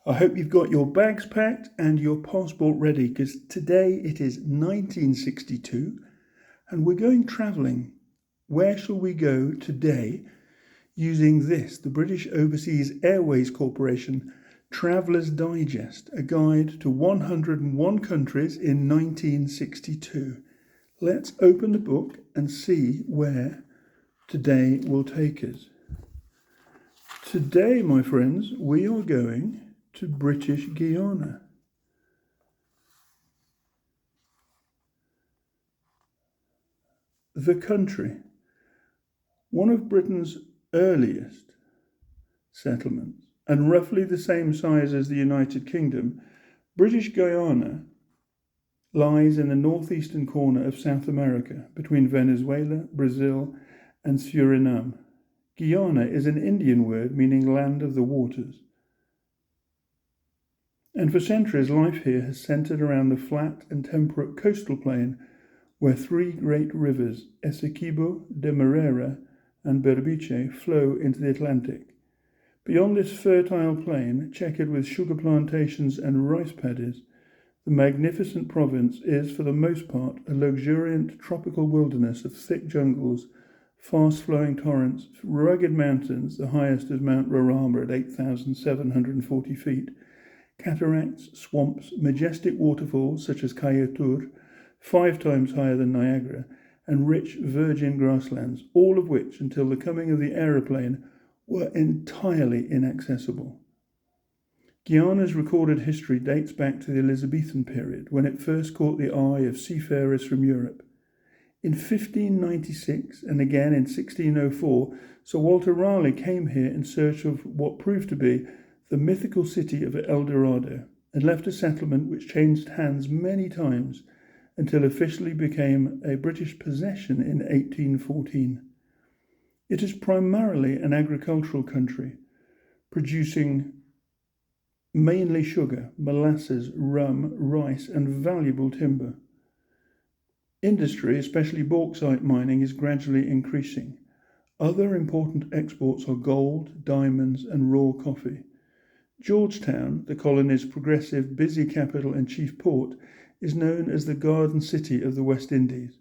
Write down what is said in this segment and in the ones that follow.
I hope you've got your bags packed and your passport ready, because today it is 1962 and we're going travelling. Where shall we go today using this, the British Overseas Airways Corporation Travellers Digest, a guide to 101 countries in 1962. Let's open the book and see where today will take us. Today, my friends, we are going to British Guiana. The country, one of Britain's earliest settlements, and roughly the same size as the United Kingdom, British Guiana lies in the northeastern corner of South America, between Venezuela, Brazil, and Suriname. Guiana is an Indian word meaning land of the waters. And for centuries, life here has centred around the flat and temperate coastal plain where three great rivers, Essequibo, Demerara, and Berbice, flow into the Atlantic. Beyond this fertile plain, checkered with sugar plantations and rice paddies, the magnificent province is, for the most part, a luxuriant tropical wilderness of thick jungles, fast-flowing torrents, rugged mountains, the highest is Mount Roraima at 8,740 feet, cataracts, swamps, majestic waterfalls such as Cayatur, 5 times higher than Niagara, and rich virgin grasslands, all of which, until the coming of the aeroplane, were entirely inaccessible. Guyana's recorded history dates back to the Elizabethan period, when it first caught the eye of seafarers from Europe. In 1596 and again in 1604, Sir Walter Raleigh came here in search of what proved to be the mythical city of El Dorado, and left a settlement which changed hands many times until officially became a British possession in 1814. It is primarily an agricultural country, producing mainly sugar, molasses, rum, rice, and valuable timber. Industry, especially bauxite mining, is gradually increasing. Other important exports are gold, diamonds, and raw coffee. Georgetown, the colony's progressive, busy capital and chief port, is known as the Garden City of the West Indies.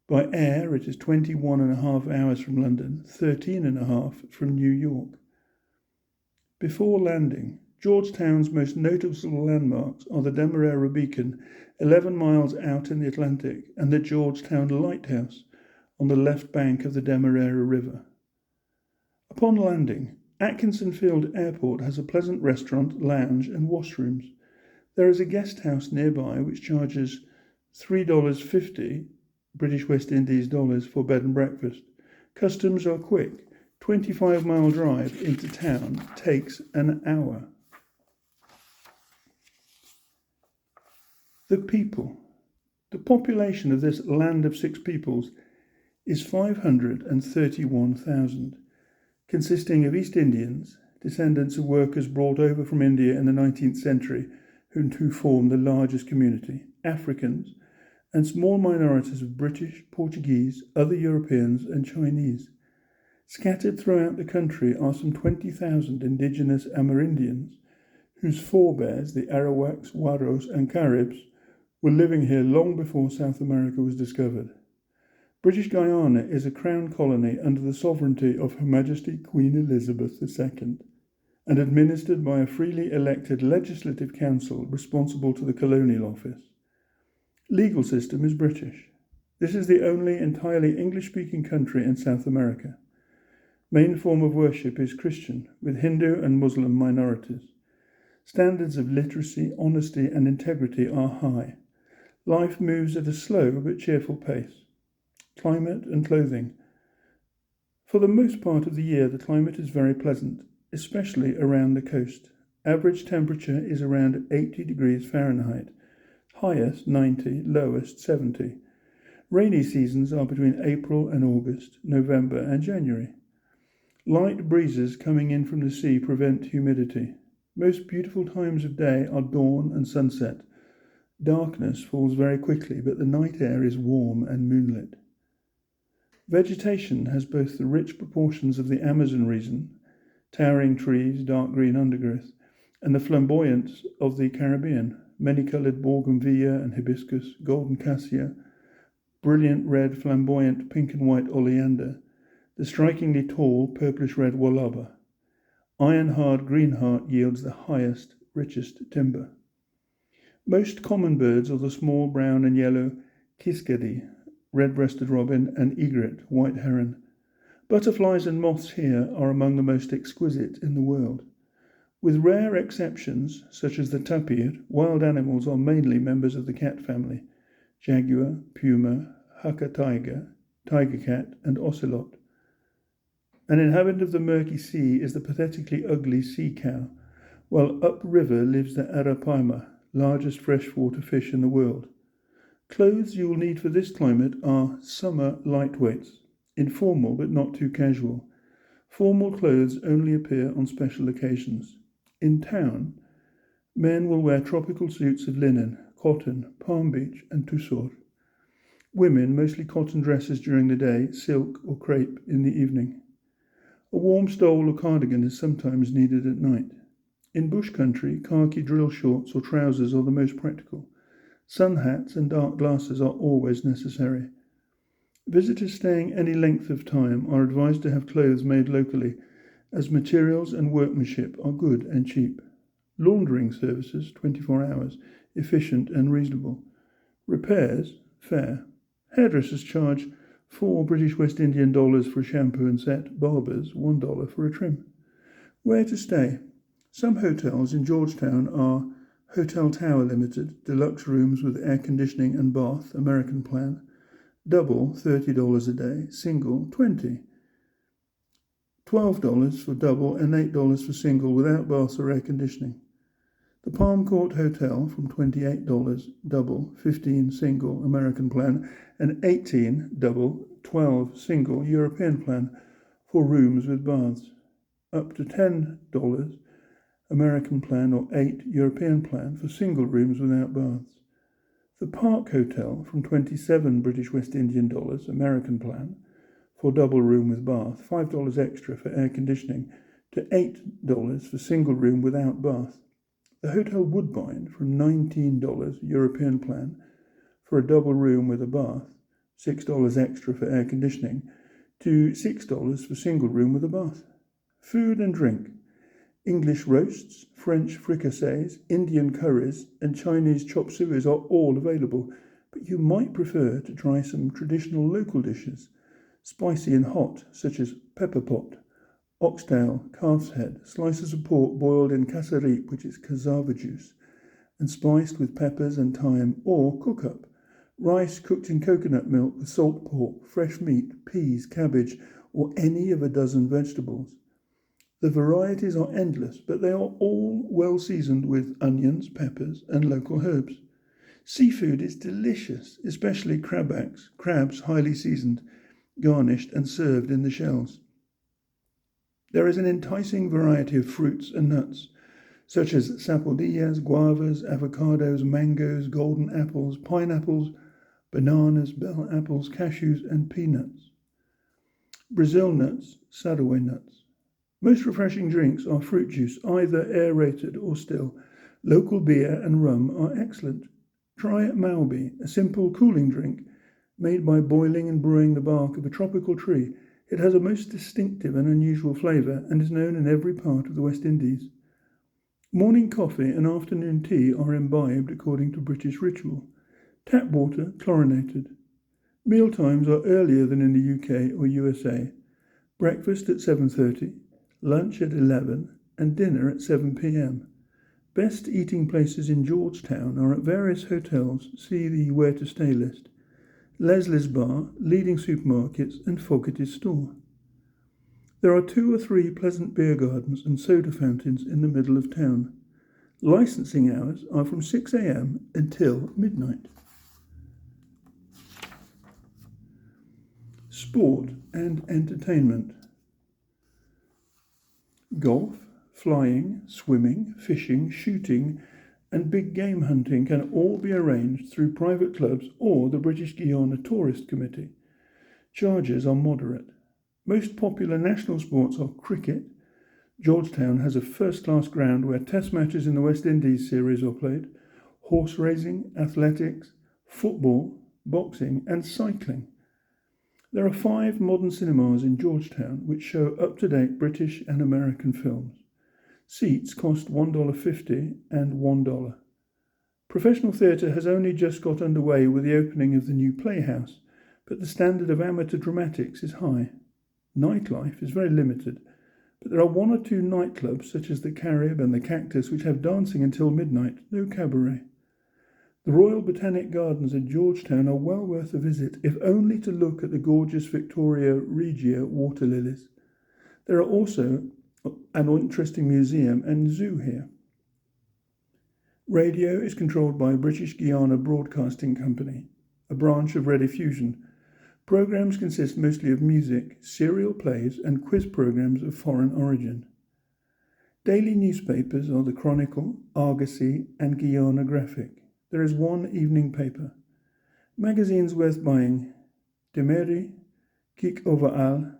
By air, it is 21.5 hours from London, 13.5 from New York. Before landing, Georgetown's most noticeable landmarks are the Demerara Beacon, 11 miles out in the Atlantic, and the Georgetown Lighthouse on the left bank of the Demerara River. Upon landing, Atkinson Field Airport has a pleasant restaurant, lounge, and washrooms. There is a guest house nearby which charges $3.50 British West Indies dollars for bed and breakfast. Customs are quick. 25-mile drive into town takes an hour. The people. The population of this land of six peoples is 531,000, consisting of East Indians, descendants of workers brought over from India in the 19th century, who form the largest community, Africans, and small minorities of British, Portuguese, other Europeans, and Chinese. Scattered throughout the country are some 20,000 indigenous Amerindians, whose forebears, the Arawaks, Waros, and Caribs, were living here long before South America was discovered. British Guiana is a crown colony under the sovereignty of Her Majesty Queen Elizabeth II, and administered by a freely elected legislative council responsible to the colonial office. Legal system is British. This is the only entirely English-speaking country in South America. Main form of worship is Christian, with Hindu and Muslim minorities. Standards of literacy, honesty, and integrity are high. Life moves at a slow but cheerful pace. Climate and clothing. For the most part of the year, the climate is very pleasant, especially around the coast. Average temperature is around 80 degrees Fahrenheit, highest 90, lowest 70. Rainy seasons are between April and August, November and January. Light breezes coming in from the sea prevent humidity. Most beautiful times of day are dawn and sunset. Darkness falls very quickly, but the night air is warm and moonlit. Vegetation has both the rich proportions of the Amazon region, towering trees, dark green undergrowth, and the flamboyance of the Caribbean, many-coloured bougainvillea and hibiscus, golden cassia, brilliant red, flamboyant pink and white oleander, the strikingly tall purplish-red wallaba. Iron-hard green heart yields the highest, richest timber. Most common birds are the small brown and yellow kiskadee, red-breasted robin, and egret, white heron. Butterflies and moths here are among the most exquisite in the world. With rare exceptions, such as the tapir, wild animals are mainly members of the cat family: jaguar, puma, hakka tiger, tiger cat, and ocelot. An inhabitant of the murky sea is the pathetically ugly sea cow, while upriver lives the arapaima, largest freshwater fish in the world. Clothes you will need for this climate are summer lightweights, informal but not too casual. Formal clothes only appear on special occasions. In town, men will wear tropical suits of linen, cotton, Palm Beach, and tussore. Women, mostly cotton dresses during the day, silk or crepe in the evening. A warm stole or cardigan is sometimes needed at night. In bush country, khaki drill shorts or trousers are the most practical. Sun hats and dark glasses are always necessary. Visitors staying any length of time are advised to have clothes made locally, as materials and workmanship are good and cheap. Laundering services, 24 hours, efficient and reasonable. Repairs, fair. Hairdressers charge $4 West Indian for a shampoo and set, barbers $1 for a trim. Where to stay? Some hotels in Georgetown are Hotel Tower Limited, deluxe rooms with air conditioning and bath, American plan. Double, $30 a day. Single, $20. $12 for double and $8 for single without bath or air conditioning. The Palm Court Hotel from $28 double, $15 single American plan, and $18 double, $12 single European plan for rooms with baths. Up to $10 American plan or $8 European plan for single rooms without baths. The Park Hotel from $27 West Indian American plan for double room with bath, $5 extra for air conditioning, to $8 for single room without bath. The Hotel Woodbine from $19 European plan for a double room with a bath, $6 extra for air conditioning, to $6 for single room with a bath. Food and drink. English roasts, French fricassees, Indian curries, and Chinese chop sueys are all available, but you might prefer to try some traditional local dishes, spicy and hot, such as pepper pot, oxtail, calf's head, slices of pork boiled in kasarip, which is cassava juice, and spiced with peppers and thyme, or cook-up, rice cooked in coconut milk with salt pork, fresh meat, peas, cabbage, or any of a dozen vegetables. The varieties are endless, but they are all well seasoned with onions, peppers, and local herbs. Seafood is delicious, especially crabs highly seasoned, garnished and served in the shells. There is an enticing variety of fruits and nuts, such as sapodillas, guavas, avocados, mangoes, golden apples, pineapples, bananas, bell apples, cashews, and peanuts. Brazil nuts, sadaway nuts. Most refreshing drinks are fruit juice, either aerated or still. Local beer and rum are excellent. Try Maobi, a simple cooling drink made by boiling and brewing the bark of a tropical tree. It has a most distinctive and unusual flavour and is known in every part of the West Indies. Morning coffee and afternoon tea are imbibed according to British ritual. Tap water chlorinated. Meal times are earlier than in the UK or USA. Breakfast at 7:30. Lunch at 11 and dinner at 7 p.m. Best eating places in Georgetown are at various hotels. See the Where to Stay list. Leslie's Bar, leading supermarkets, and Fogarty's store. There are 2 or 3 pleasant beer gardens and soda fountains in the middle of town. Licensing hours are from 6 a.m. until midnight. Sport and entertainment. Golf, flying, swimming, fishing, shooting, and big game hunting can all be arranged through private clubs or the British Guiana Tourist Committee. Charges are moderate. Most popular national sports are cricket, Georgetown has a first-class ground where test matches in the West Indies series are played, horse racing, athletics, football, boxing and cycling. There are 5 modern cinemas in Georgetown which show up-to-date British and American films. Seats cost $1.50 and $1. Professional theatre has only just got underway with the opening of the new Playhouse, but the standard of amateur dramatics is high. Nightlife is very limited, but there are 1 or 2 nightclubs such as the Carib and the Cactus which have dancing until midnight, no cabaret. The Royal Botanic Gardens in Georgetown are well worth a visit, if only to look at the gorgeous Victoria Regia water lilies. There are also an interesting museum and zoo here. Radio is controlled by British Guiana Broadcasting Company, a branch of Rediffusion. Programmes consist mostly of music, serial plays and quiz programmes of foreign origin. Daily newspapers are the Chronicle, Argosy and Guiana Graphic. There is 1 evening paper. Magazines worth buying: Demeri, Kik Overal,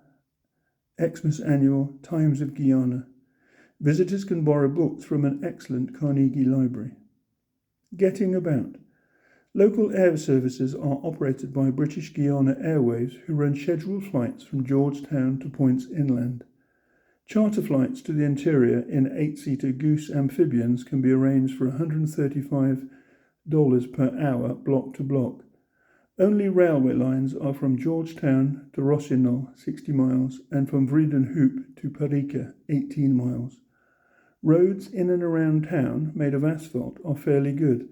Xmas Annual, Times of Guiana. Visitors can borrow books from an excellent Carnegie library. Getting about. Local air services are operated by British Guiana Airways, who run scheduled flights from Georgetown to points inland. Charter flights to the interior in 8-seater Goose amphibians can be arranged for $135 per hour block to block. Only railway lines are from Georgetown to Rossinol, 60 miles, and from Vredenhoop to Parika, 18 miles. Roads in and around town, made of asphalt, are fairly good.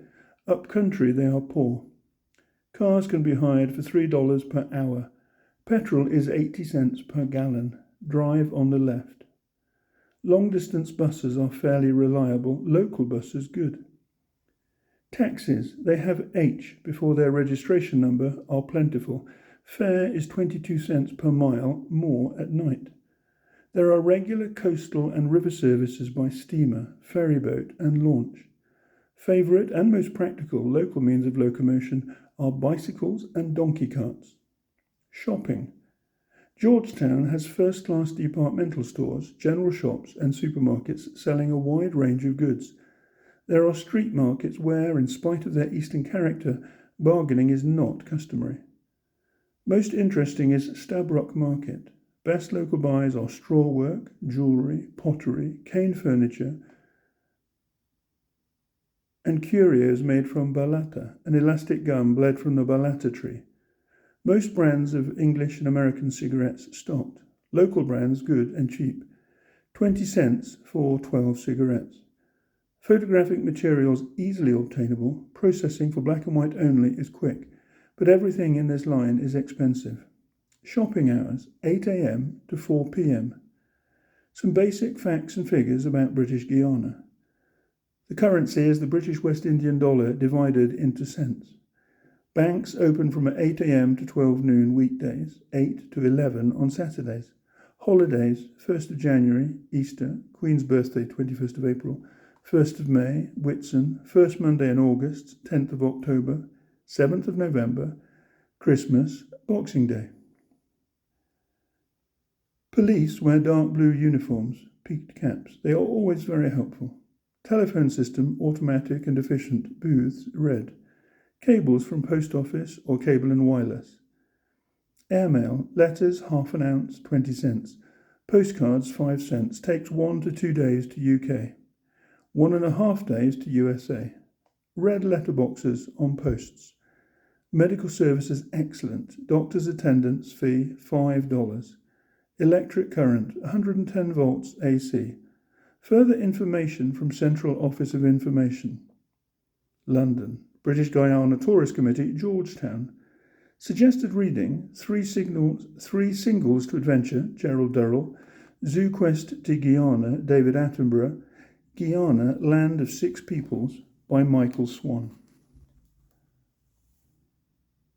Up country they are poor. Cars can be hired for $3 per hour. Petrol is 80 cents per gallon. Drive on the left. Long-distance buses are fairly reliable. Local buses good. Taxis, they have H before their registration number, are plentiful. Fare is 22 cents per mile, more at night. There are regular coastal and river services by steamer, ferryboat and launch. Favourite and most practical local means of locomotion are bicycles and donkey carts. Shopping. Georgetown has first-class departmental stores, general shops and supermarkets selling a wide range of goods. There are street markets where, in spite of their eastern character, bargaining is not customary. Most interesting is Stabroek Market. Best local buys are straw work, jewellery, pottery, cane furniture, and curios made from balata, an elastic gum bled from the balata tree. Most brands of English and American cigarettes stopped. Local brands good and cheap. 20 cents for 12 cigarettes. Photographic materials easily obtainable. Processing for black and white only is quick, but everything in this line is expensive. Shopping hours, 8 a.m. to 4 p.m. Some basic facts and figures about British Guiana. The currency is the British West Indian dollar divided into cents. Banks open from 8 a.m. to 12 noon weekdays, 8 to 11 on Saturdays. Holidays, 1st of January, Easter, Queen's birthday, 21st of April, 1st of May, Whitsun, 1st Monday in August, 10th of October, 7th of November, Christmas, Boxing Day. Police wear dark blue uniforms, peaked caps. They are always very helpful. Telephone system, automatic and efficient. Booths, red. Cables from post office or cable and wireless. Airmail, letters, half an ounce, 20 cents. Postcards, 5 cents. Takes 1 to 2 days to UK. 1.5 days to USA. Red letterboxes on posts. Medical services excellent. Doctor's attendance fee, $5. Electric current, 110 volts AC. Further information from Central Office of Information. London. British Guiana Tourist Committee, Georgetown. Suggested reading, three singles to adventure, Gerald Durrell. Zoo Quest to Guiana, David Attenborough. Guiana, Land of Six Peoples, by Michael Swan.